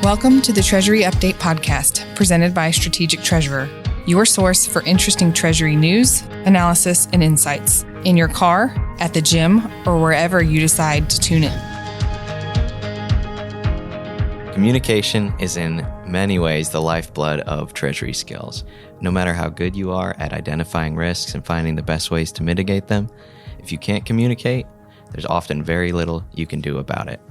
Welcome to the Treasury Update Podcast, presented by Strategic Treasurer, your source for interesting Treasury news, analysis, and insights in your car, at the gym, or wherever you decide to tune in. Communication is in many ways the lifeblood of Treasury skills. No matter how good you are at identifying risks and finding the best ways to mitigate them, if you can't communicate, there's often very little you can do about it.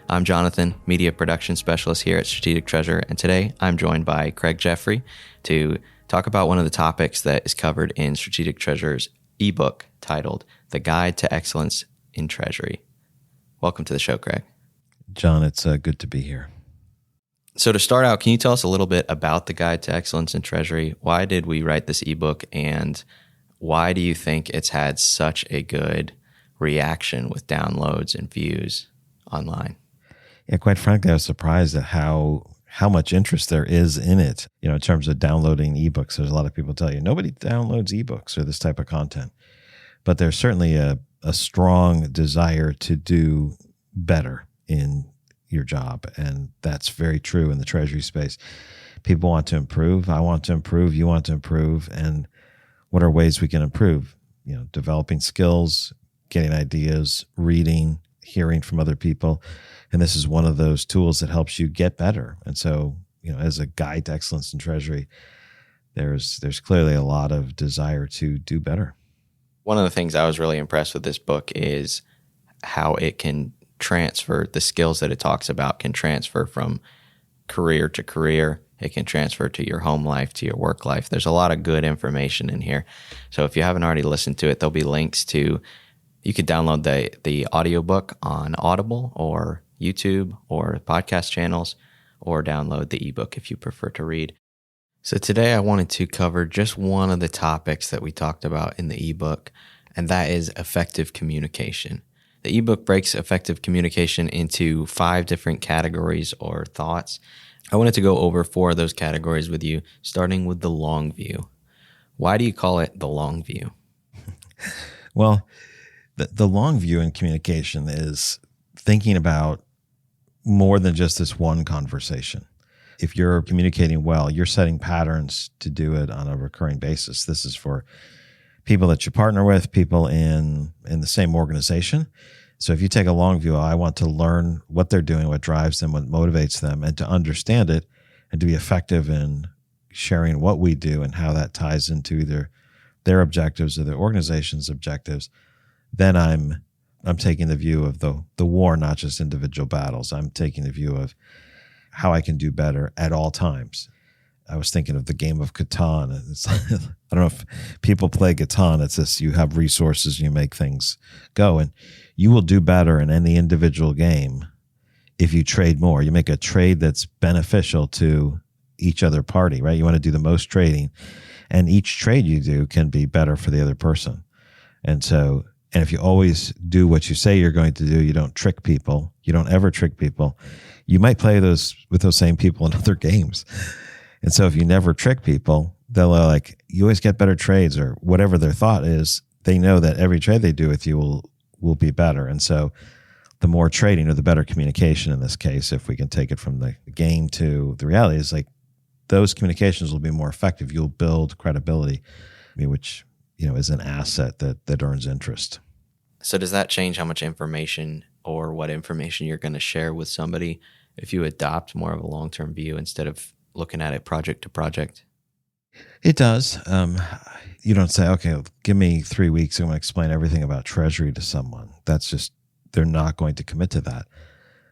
I'm Jonathan, Media Production Specialist here at Strategic Treasurer, and today I'm joined by Craig Jeffery to talk about one of the topics that is covered in Strategic Treasurer's ebook titled The Guide to Excellence in Treasury. Welcome to the show, Craig. John, it's good to be here. So to start out, can you tell us a little bit about the Guide to Excellence in Treasury? Why did we write this ebook, and why do you think it's had such a good reaction with downloads and views online? Yeah, quite frankly, I was surprised at how much interest there is in it. You know, in terms of downloading ebooks, there's a lot of people tell you nobody downloads ebooks or this type of content, but there's certainly a strong desire to do better in your job, and that's very true in the Treasury space. People want to improve. I want to improve. You want to improve. And what are ways we can improve? You know, developing skills, getting ideas, reading, hearing from other people. And this is one of those tools that helps you get better. And so, you know, as a guide to excellence in Treasury, there's clearly a lot of desire to do better. One of the things I was really impressed with this book is how it can transfer, the skills that it talks about can transfer from career to career. It can transfer to your home life, to your work life. There's a lot of good information in here. So if you haven't already listened to it, there'll be links to, you could download the audiobook on Audible or YouTube or podcast channels, or download the ebook if you prefer to read. So today I wanted to cover just one of the topics that we talked about in the ebook, and that is effective communication. The ebook breaks effective communication into 5 different categories or thoughts. I wanted to go over 4 of those categories with you, starting with the long view. Why do you call it the long view? Well, the long view in communication is thinking about more than just this one conversation. If you're communicating well, you're setting patterns to do it on a recurring basis. This is for people that you partner with, people in the same organization. So if you take a long view, I want to learn what they're doing, what drives them, what motivates them, and to understand it and to be effective in sharing what we do and how that ties into either their objectives or the organization's objectives, then I'm taking the view of the war, not just individual battles. I'm taking the view of how I can do better at all times. I was thinking of the game of Catan. I don't know if people play Catan. It's this, you have resources, you make things go, and you will do better in any individual game if you trade more. You make a trade that's beneficial to each other party, right? You want to do the most trading, and each trade you do can be better for the other person. And if you always do what you say you're going to do, you don't trick people, you don't ever trick people, you might play with those same people in other games. And so if you never trick people, they'll you always get better trades, or whatever their thought is, they know that every trade they do with you will be better. And so the more trading, or the better communication in this case, if we can take it from the game to the reality, is those communications will be more effective. You'll build credibility, which is an asset that earns interest. So does that change how much information or what information you're going to share with somebody if you adopt more of a long-term view instead of looking at it project to project? It does. You don't say, okay, give me 3 weeks, I'm going to explain everything about Treasury to someone. That's just, they're not going to commit to that.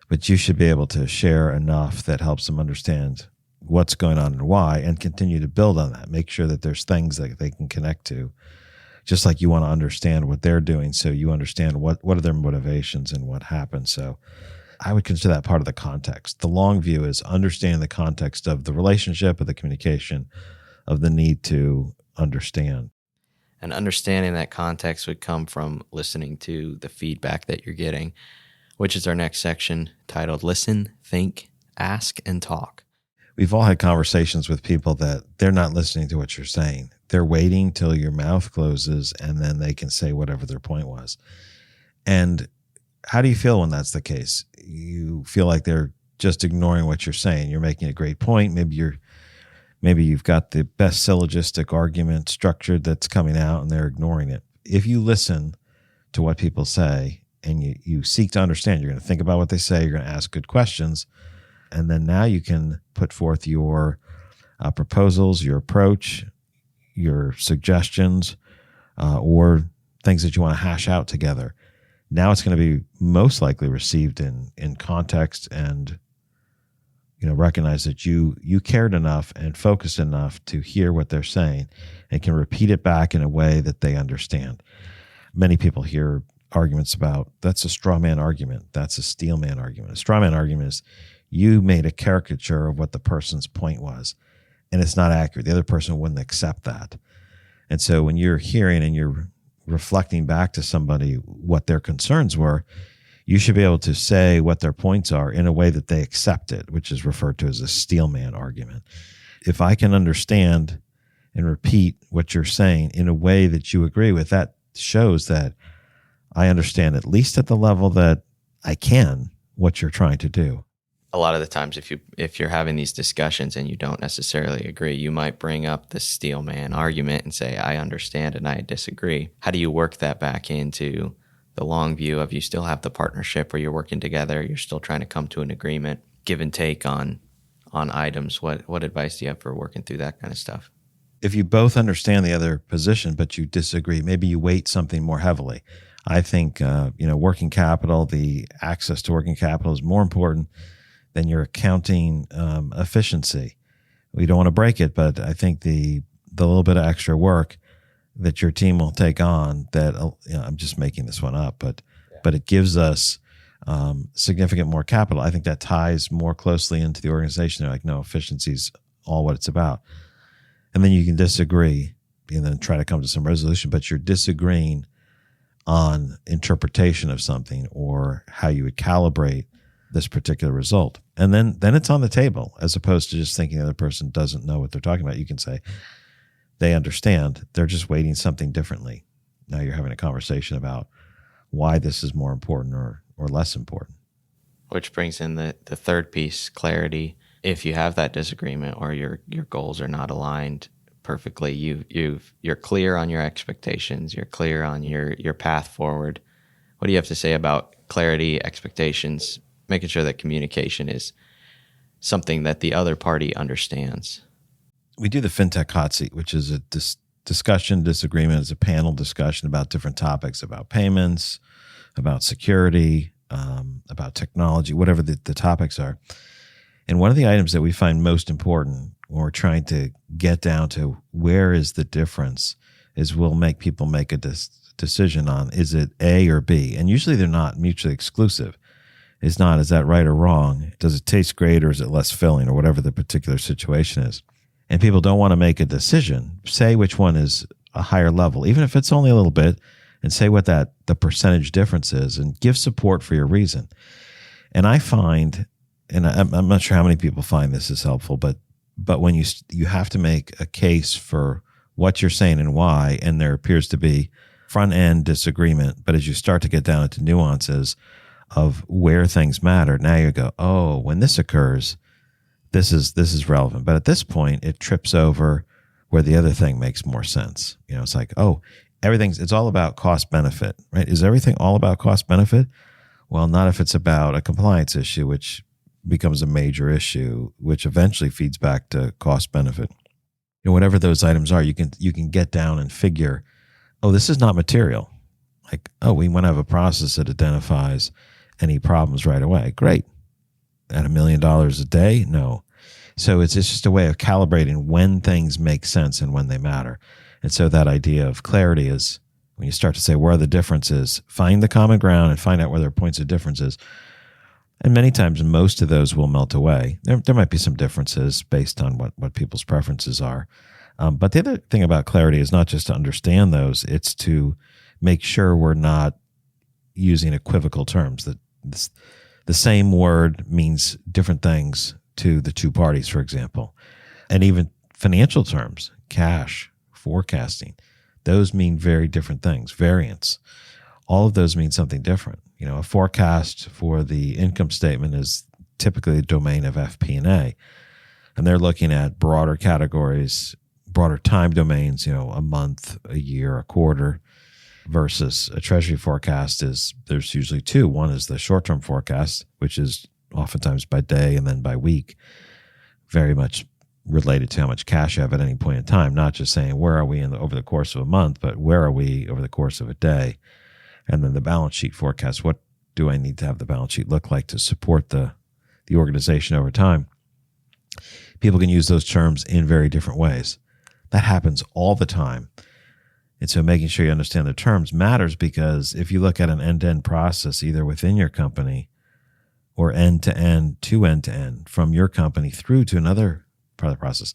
But you should be able to share enough that helps them understand what's going on and why, and continue to build on that. Make sure that there's things that they can connect to. Just like you want to understand what they're doing, so you understand what are their motivations and what happened. So I would consider that part of the context. The long view is understanding the context of the relationship, of the communication, of the need to understand. And understanding that context would come from listening to the feedback that you're getting, which is our next section titled Listen, Think, Ask, and Talk. We've all had conversations with people that they're not listening to what you're saying. They're waiting till your mouth closes and then they can say whatever their point was. And how do you feel when that's the case? You feel like they're just ignoring what you're saying. You're making a great point. Maybe you've got the best syllogistic argument structured that's coming out and they're ignoring it. If you listen to what people say and you seek to understand, you're going to think about what they say, you're going to ask good questions, and then now you can put forth your proposals, your approach, your suggestions, or things that you want to hash out together. Now it's going to be most likely received in context, and recognize that you cared enough and focused enough to hear what they're saying and can repeat it back in a way that they understand. Many people hear arguments about, that's a straw man argument, that's a steel man argument. A straw man argument is you made a caricature of what the person's point was, and it's not accurate. The other person wouldn't accept that. And so when you're hearing and you're reflecting back to somebody what their concerns were, you should be able to say what their points are in a way that they accept it, which is referred to as a steel man argument. If I can understand and repeat what you're saying in a way that you agree with, that shows that I understand, at least at the level that I can, what you're trying to do. A lot of the times, if you're having these discussions and you don't necessarily agree, you might bring up the steel man argument and say, I understand and I disagree. How do you work that back into the long view of you still have the partnership where you're working together, you're still trying to come to an agreement, give and take on items? What advice do you have for working through that kind of stuff? If you both understand the other position, but you disagree, maybe you weight something more heavily. I think, working capital, the access to working capital is more important than your accounting efficiency. We don't want to break it, but I think the little bit of extra work that your team will take on, that I'm just making this one up, but it gives us significant more capital. I think that ties more closely into the organization. They're like, no, efficiency is all what it's about. And then you can disagree and then try to come to some resolution, but you're disagreeing on interpretation of something or how you would calibrate this particular result. And then it's on the table, as opposed to just thinking the other person doesn't know what they're talking about. You can say they understand, they're just weighting something differently. Now you're having a conversation about why this is more important or less important. Which brings in the third piece, clarity. If you have that disagreement or your goals are not aligned perfectly, you're clear on your expectations, you're clear on your path forward. What do you have to say about clarity, expectations, making sure that communication is something that the other party understands? We do the FinTech Hot Seat, which is a disagreement. It's a panel discussion about different topics, about payments, about security, about technology, whatever the topics are. And one of the items that we find most important when we're trying to get down to where is the difference is we'll make people make a decision on, is it A or B? And usually they're not mutually exclusive. It's not, is that right or wrong? Does it taste great or is it less filling, or whatever the particular situation is? And people don't want to make a decision. Say which one is a higher level, even if it's only a little bit, and say what the percentage difference is and give support for your reason. And I find, and I'm not sure how many people find this is helpful, but when you have to make a case for what you're saying and why, and there appears to be front-end disagreement, but as you start to get down into nuances of where things matter, now you go, oh, when this occurs, this is relevant. But at this point, it trips over where the other thing makes more sense. It's like, oh, it's all about cost benefit, right? Is everything all about cost benefit? Well, not if it's about a compliance issue, which becomes a major issue, which eventually feeds back to cost benefit. Whatever those items are, you can get down and figure, oh, this is not material. Like, oh, we want to have a process that identifies any problems right away. Great. At $1 million a day? No. So it's just a way of calibrating when things make sense and when they matter. And so that idea of clarity is when you start to say, where are the differences? Find the common ground and find out where there are points of differences. And many times, most of those will melt away. There might be some differences based on what people's preferences are. But the other thing about clarity is not just to understand those, it's to make sure we're not using equivocal terms. That the same word means different things to the two parties, for example. And even financial terms, cash, forecasting, those mean very different things. Variance, all of those mean something different. A forecast for the income statement is typically the domain of FP&A. And they're looking at broader categories, broader time domains, a month, a year, a quarter, versus a Treasury forecast there's usually two. One is the short-term forecast, which is oftentimes by day and then by week, very much related to how much cash you have at any point in time, not just saying where are we over the course of a month, but where are we over the course of a day. And then the balance sheet forecast, what do I need to have the balance sheet look like to support the organization over time? People can use those terms in very different ways. That happens all the time. And so making sure you understand the terms matters, because if you look at an end-to-end process, either within your company or end-to-end to end-to-end, from your company through to another part of the process,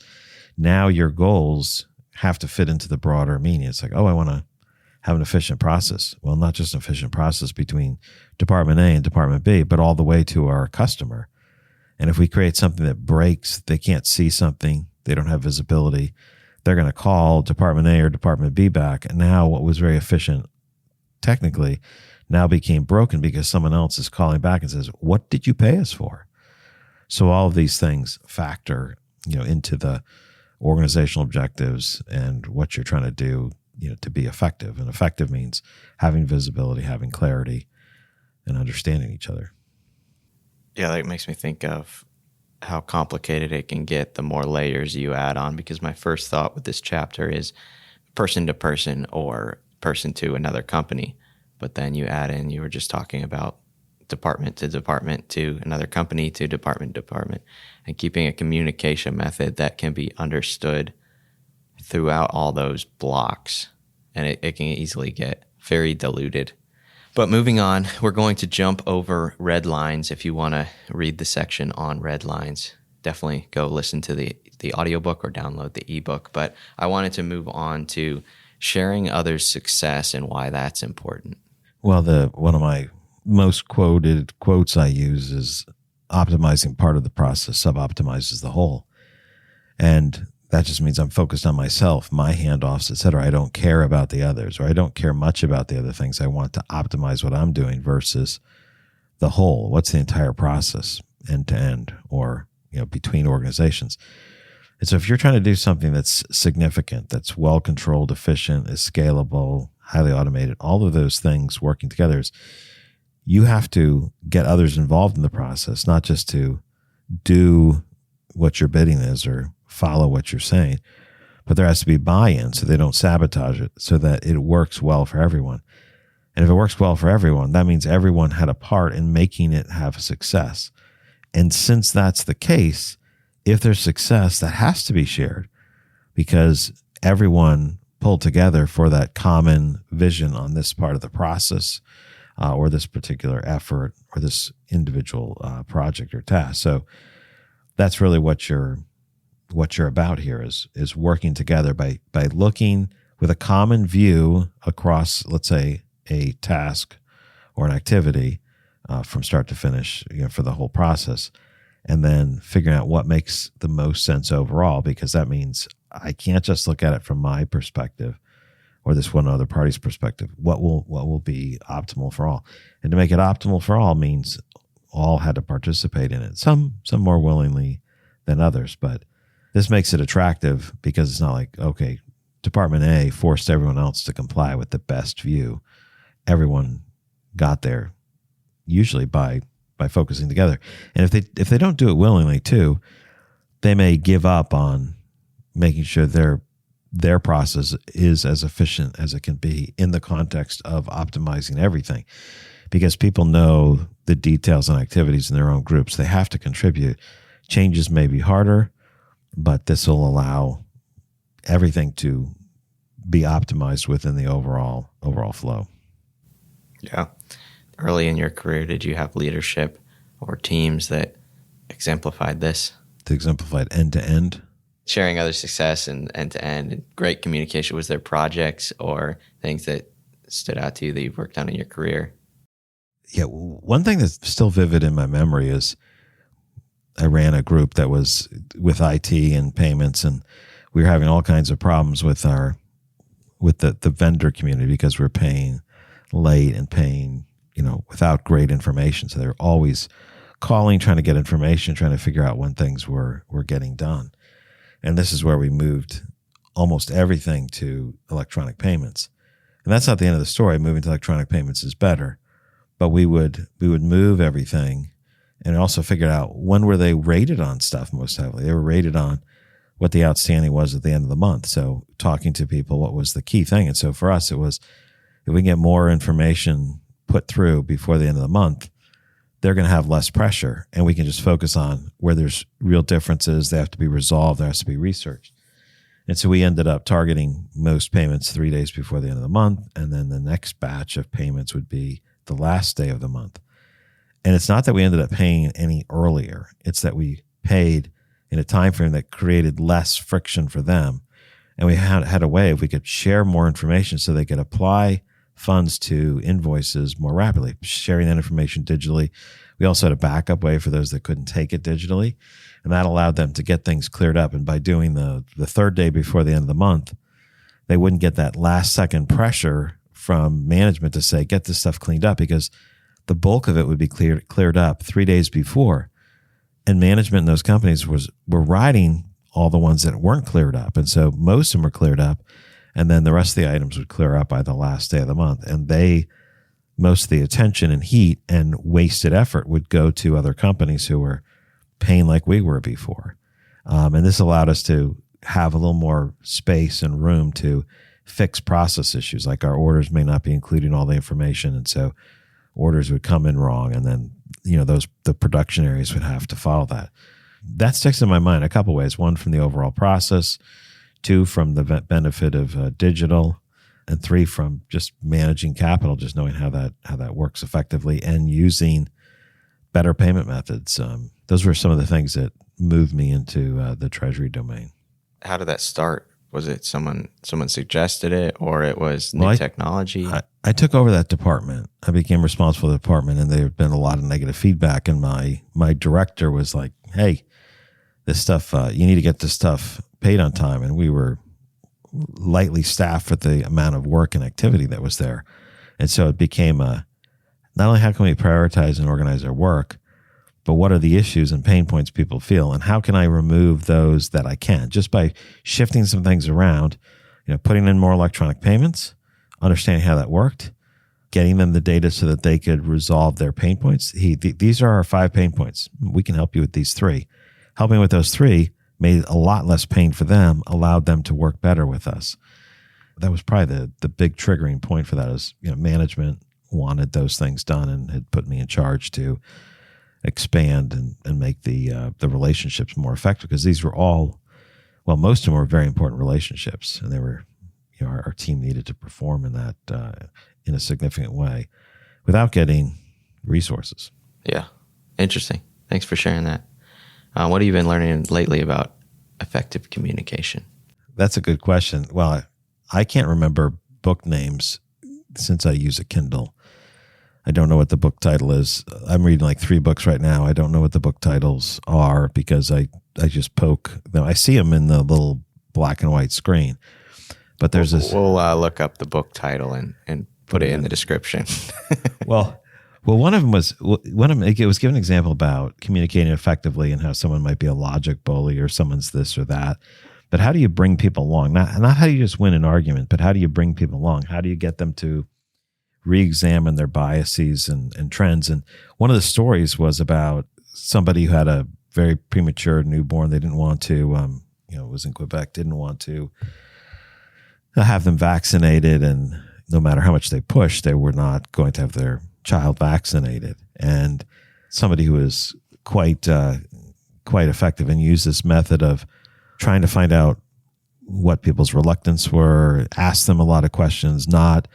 now your goals have to fit into the broader meaning. It's like, I want to have an efficient process. Well, not just an efficient process between Department A and Department B, but all the way to our customer. And if we create something that breaks, they can't see something, they don't have visibility, they're going to call Department A or Department B back. And now what was very efficient technically now became broken because someone else is calling back and says, what did you pay us for? So all of these things factor, into the organizational objectives and what you're trying to do, to be effective. And effective means having visibility, having clarity, and understanding each other. Yeah, that makes me think of how complicated it can get the more layers you add on, because my first thought with this chapter is person to person or person to another company. But then you add in, you were just talking about department to another company to department, and keeping a communication method that can be understood throughout all those blocks. And it can easily get very diluted. But moving on, we're going to jump over red lines. If you want to read the section on red lines, definitely go listen to the audiobook or download the ebook. But I wanted to move on to sharing others' success and why that's important. Well, one of my most quoted quotes I use is optimizing part of the process sub-optimizes the whole. And that just means I'm focused on myself, my handoffs, et cetera. I don't care about the others, or I don't care much about the other things. I want to optimize what I'm doing versus the whole. What's the entire process end to end, or between organizations? And so if you're trying to do something that's significant, that's well controlled, efficient, is scalable, highly automated, all of those things working together, you have to get others involved in the process, not just to do what your bidding is or follow what you're saying, but there has to be buy-in so they don't sabotage it, so that it works well for everyone. And if it works well for everyone, that means everyone had a part in making it have a success. And since that's the case, if there's success, that has to be shared, because everyone pulled together for that common vision on this part of the process, or this particular effort, or this individual project or task. So that's really what you're about here is working together by looking with a common view across, let's say, a task or an activity from start to finish, for the whole process, and then figuring out what makes the most sense overall, because that means I can't just look at it from my perspective or this one other party's perspective. What will be optimal for all? And to make it optimal for all means all had to participate in it, some more willingly than others, but this makes it attractive because it's not like, okay, Department A forced everyone else to comply with the best view. Everyone got there usually by focusing together. And if they don't do it willingly too, they may give up on making sure their process is as efficient as it can be in the context of optimizing everything, because people know the details and activities in their own groups. They have to contribute. Changes may be harder, but this will allow everything to be optimized within the overall flow. Yeah. Early in your career, did you have leadership or teams that exemplified this? To exemplified end-to-end? Sharing other success and end-to-end, and great communication. Was there projects or things that stood out to you that you've worked on in your career? Yeah, one thing that's still vivid in my memory is I ran a group that was with IT and payments, and we were having all kinds of problems with the vendor community because we're paying late and paying, without great information. So they were always calling, trying to get information, trying to figure out when things were getting done. And this is where we moved almost everything to electronic payments. And that's not the end of the story. Moving to electronic payments is better. But we would move everything and also figured out when were they rated on stuff most heavily. They were rated on what the outstanding was at the end of the month. So talking to people, what was the key thing? And so for us, it was if we can get more information put through before the end of the month, they're going to have less pressure and we can just focus on where there's real differences. They have to be resolved. There has to be research. And so we ended up targeting most payments 3 days before the end of the month. And then the next batch of payments would be the last day of the month. And it's not that we ended up paying any earlier. It's that we paid in a time frame that created less friction for them. And we had a way if we could share more information so they could apply funds to invoices more rapidly, sharing that information digitally. We also had a backup way for those that couldn't take it digitally. And that allowed them to get things cleared up. And by doing the third day before the end of the month, they wouldn't get that last second pressure from management to say, get this stuff cleaned up, because the bulk of it would be cleared up 3 days before. And management in those companies were riding all the ones that weren't cleared up. And so most of them were cleared up. And then the rest of the items would clear up by the last day of the month. And most of the attention and heat and wasted effort would go to other companies who were paying like we were before. And this allowed us to have a little more space and room to fix process issues. Like our orders may not be including all the information. And so orders would come in wrong. And then, the production areas would have to follow that. That sticks in my mind a couple ways. One, from the overall process. Two, from the benefit of digital. And three, from just managing capital, just knowing how that works effectively and using better payment methods. Those were some of the things that moved me into the Treasury domain. How did that start? Was it someone suggested it, or it was new technology? I took over that department. I became responsible for the department, and there had been a lot of negative feedback. And my director was like, "Hey, this stuff, you need to get this stuff paid on time." And we were lightly staffed for the amount of work and activity that was there. And so it became not only how can we prioritize and organize our work, but what are the issues and pain points people feel, and how can I remove those that I can just by shifting some things around, putting in more electronic payments, understanding how that worked, getting them the data so that they could resolve their pain points. These are our 5 pain points. We can help you with these 3. Helping with those 3 made a lot less pain for them, allowed them to work better with us. That was probably the big triggering point for that is, management wanted those things done and had put me in charge to expand and make the relationships more effective, because these were most of them were very important relationships, and they were, our team needed to perform in that in a significant way without getting resources. Yeah. Interesting. Thanks for sharing that. What have you been learning lately about effective communication? That's a good question. Well, I can't remember book names since I use a Kindle. I don't know what the book title is. I'm reading like 3 books right now. I don't know what the book titles are because I just poke them. I see them in the little black and white screen. But there's this. We'll look up the book title and put it in the description. Well, one of them it was given an example about communicating effectively and how someone might be a logic bully or someone's this or that. But how do you bring people along? Not how do you just win an argument, but how do you bring people along? How do you get them to re-examine their biases and trends? And one of the stories was about somebody who had a very premature newborn. They didn't want to, was in Quebec, didn't want to have them vaccinated. And no matter how much they pushed, they were not going to have their child vaccinated. And somebody who was quite effective and used this method of trying to find out what people's reluctance were, ask them a lot of questions, not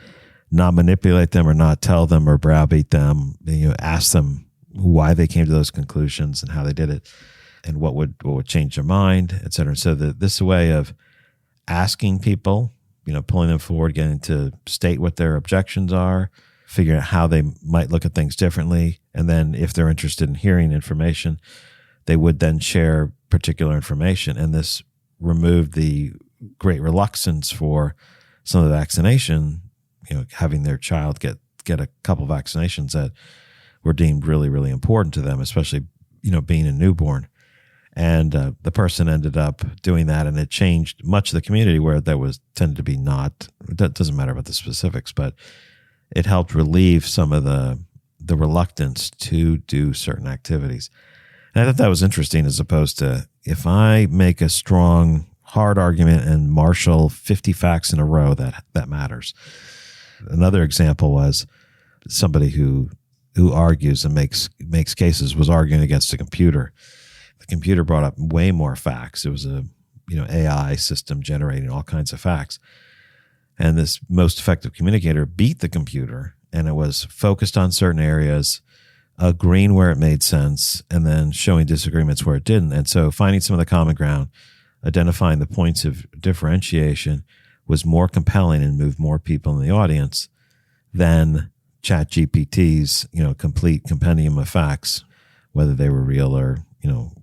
manipulate them or not tell them or browbeat them, ask them why they came to those conclusions and how they did it and what would change their mind, et cetera. So this way of asking people, pulling them forward, getting to state what their objections are, figuring out how they might look at things differently. And then if they're interested in hearing information, they would then share particular information. And this removed the great reluctance for some of the vaccination, having their child get a couple vaccinations that were deemed really, really important to them, especially, being a newborn. And the person ended up doing that, and it changed much of the community where that was tended to be not. That doesn't matter about the specifics, but it helped relieve some of the reluctance to do certain activities. And I thought that was interesting, as opposed to if I make a strong, hard argument and marshal 50 facts in a row, that matters. Another example was somebody who argues and makes cases was arguing against a computer. The computer brought up way more facts. It was a AI system generating all kinds of facts. And this most effective communicator beat the computer, and it was focused on certain areas, agreeing where it made sense, and then showing disagreements where it didn't. And so finding some of the common ground, identifying the points of differentiation was more compelling and moved more people in the audience than ChatGPT's, complete compendium of facts, whether they were real or,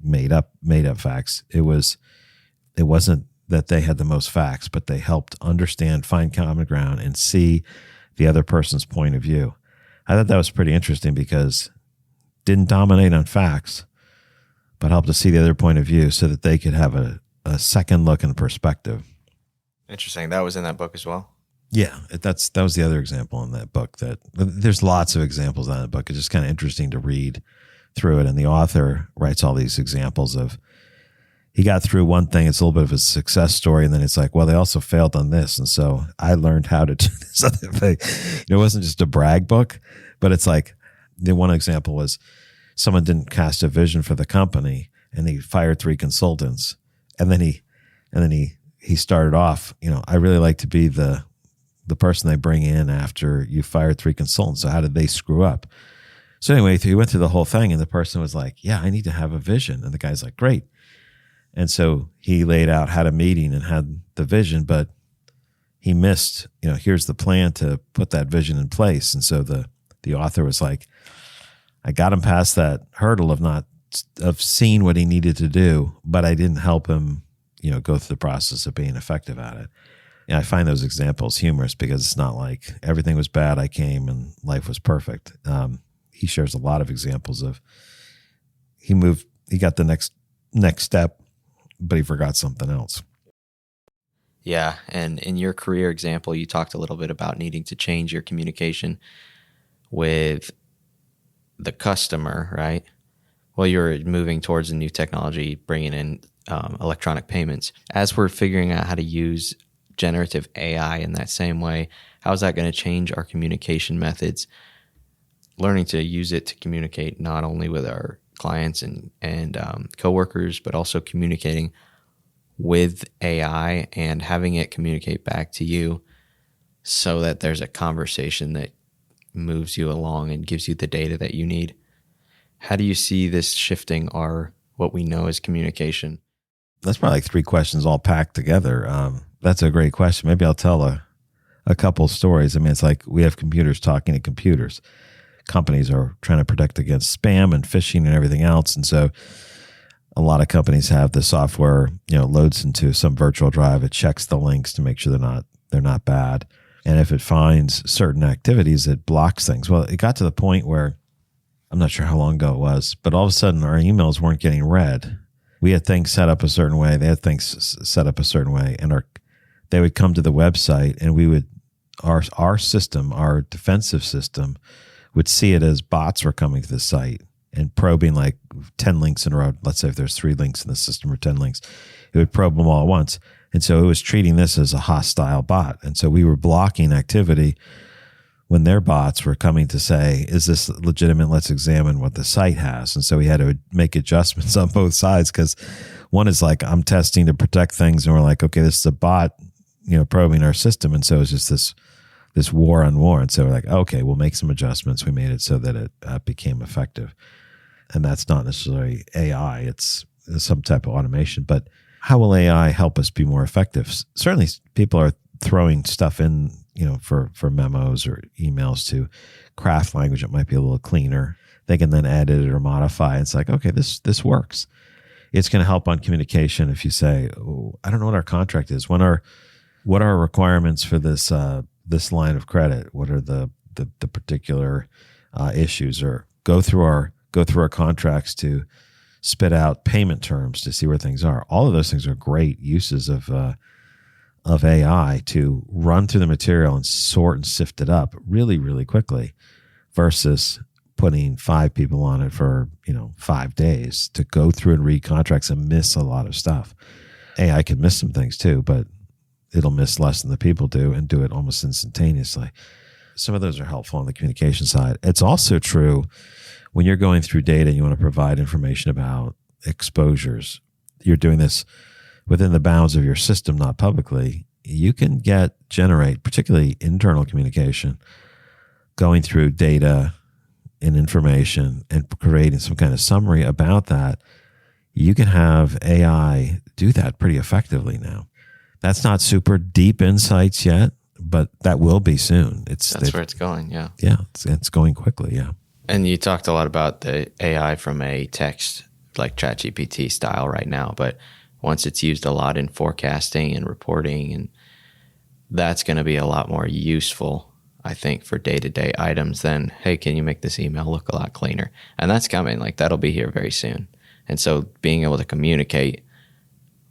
made up facts. It wasn't that they had the most facts, but they helped understand, find common ground, and see the other person's point of view. I thought that was pretty interesting because didn't dominate on facts, but helped to see the other point of view so that they could have a second look and perspective. Interesting. That was in that book as well? Yeah, that was the other example in that book. That there's lots of examples in that book. It's just kind of interesting to read through it. And the author writes all these examples of, he got through one thing, it's a little bit of a success story, and then it's like, well, they also failed on this, and so I learned how to do this other thing. It wasn't just a brag book, but it's like, the one example was someone didn't cast a vision for the company, and he fired 3 consultants, and then he started off, I really like to be the person they bring in after you fired 3 consultants. So how did they screw up? So anyway, he went through the whole thing, and the person was like, yeah, I need to have a vision. And the guy's like, great. And so he laid out, had a meeting and had the vision, but he missed, here's the plan to put that vision in place. And so the author was like, I got him past that hurdle of seeing what he needed to do, but I didn't help him, go through the process of being effective at it. And I find those examples humorous because it's not like everything was bad, I came and life was perfect. He shares a lot of examples of he got the next step, but he forgot something else. Yeah. And in your career example, you talked a little bit about needing to change your communication with the customer, right? Well, you're moving towards a new technology, bringing in electronic payments. As we're figuring out how to use generative AI in that same way, how is that going to change our communication methods? Learning to use it to communicate not only with our clients and coworkers, but also communicating with AI and having it communicate back to you so that there's a conversation that moves you along and gives you the data that you need. How do you see this shifting what we know as communication? That's probably like 3 questions all packed together. That's a great question. Maybe I'll tell a couple stories. I mean, it's like we have computers talking to computers. Companies are trying to protect against spam and phishing and everything else. And so a lot of companies have the software, loads into some virtual drive. It checks the links to make sure they're not bad. And if it finds certain activities, it blocks things. Well, it got to the point where I'm not sure how long ago it was, but all of a sudden our emails weren't getting read. We had things set up a certain way. They had things set up a certain way, and they would come to the website, and we would our system, our defensive system, would see it as bots were coming to the site and probing like 10 links in a row. Let's say if there's 3 links in the system or 10 links, it would probe them all at once. And so it was treating this as a hostile bot. And so we were blocking activity when their bots were coming to say, is this legitimate? Let's examine what the site has. And so we had to make adjustments on both sides, because one is like, I'm testing to protect things, and we're like, okay, this is a bot, probing our system. And so it's just this war on war. And so we're like, okay, we'll make some adjustments. We made it so that it became effective. And that's not necessarily AI. It's some type of automation. But how will AI help us be more effective? Certainly people are throwing stuff in, for memos or emails to craft language that might be a little cleaner. They can then edit it or modify. It's like, okay, this works. It's going to help on communication. If you say, oh, I don't know what our contract is. What are our requirements for this line of credit? What are the particular issues? Or go through our contracts to spit out payment terms to see where things are. All of those things are great uses of AI to run through the material and sort and sift it up really, really quickly, versus putting 5 people on it for 5 days to go through and read contracts and miss a lot of stuff. AI can miss some things too, but it'll miss less than the people do and do it almost instantaneously. Some of those are helpful on the communication side. It's also true when you're going through data and you want to provide information about exposures. You're doing this within the bounds of your system, not publicly. You can generate, particularly internal communication, going through data and information and creating some kind of summary about that. You can have AI do that pretty effectively now. That's not super deep insights yet, but that will be soon. That's where it's going, yeah. Yeah, it's going quickly, yeah. And you talked a lot about the AI from a text like ChatGPT style right now, but once it's used a lot in forecasting and reporting, and that's going to be a lot more useful, I think, for day-to-day items than, hey, can you make this email look a lot cleaner? And that's coming. Like, that'll be here very soon. And so being able to communicate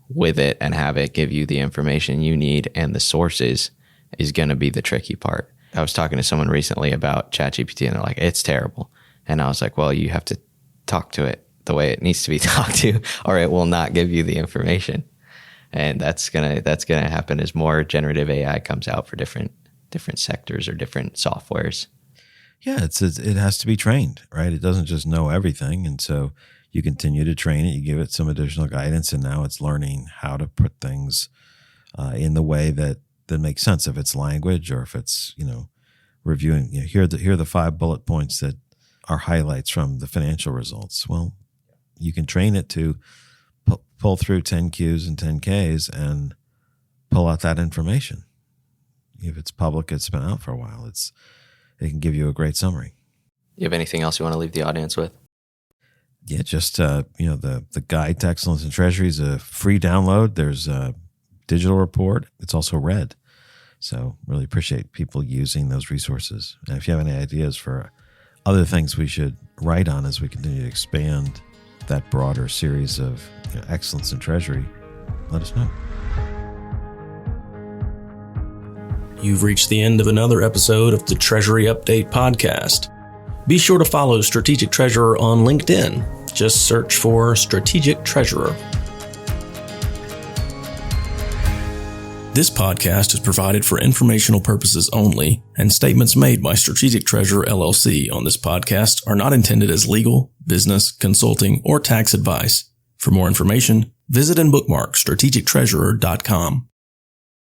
with it and have it give you the information you need and the sources is going to be the tricky part. I was talking to someone recently about ChatGPT, and they're like, it's terrible. And I was like, well, you have to talk to it the way it needs to be talked to, or it will not give you the information. And that's gonna happen as more generative AI comes out for different sectors or different softwares. Yeah, it has to be trained, right? It doesn't just know everything, and so you continue to train it. You give it some additional guidance, and now it's learning how to put things in the way that makes sense. If it's language, or if it's reviewing. Here are the 5 bullet points that are highlights from the financial results. Well, you can train it to pull through 10 Qs and 10 Ks and pull out that information. If it's public, it's been out for a while. It can give you a great summary. You have anything else you want to leave the audience with? Yeah, just the Guide to Excellence in Treasury is a free download. There's a digital report. It's also read. So really appreciate people using those resources. And if you have any ideas for other things we should write on as we continue to expand that broader series of excellence in Treasury, let us know. You've reached the end of another episode of the Treasury Update podcast. Be sure to follow Strategic Treasurer on LinkedIn. Just search for Strategic Treasurer. This podcast is provided for informational purposes only, and statements made by Strategic Treasurer LLC on this podcast are not intended as legal, business, consulting, or tax advice. For more information, visit and bookmark strategictreasurer.com.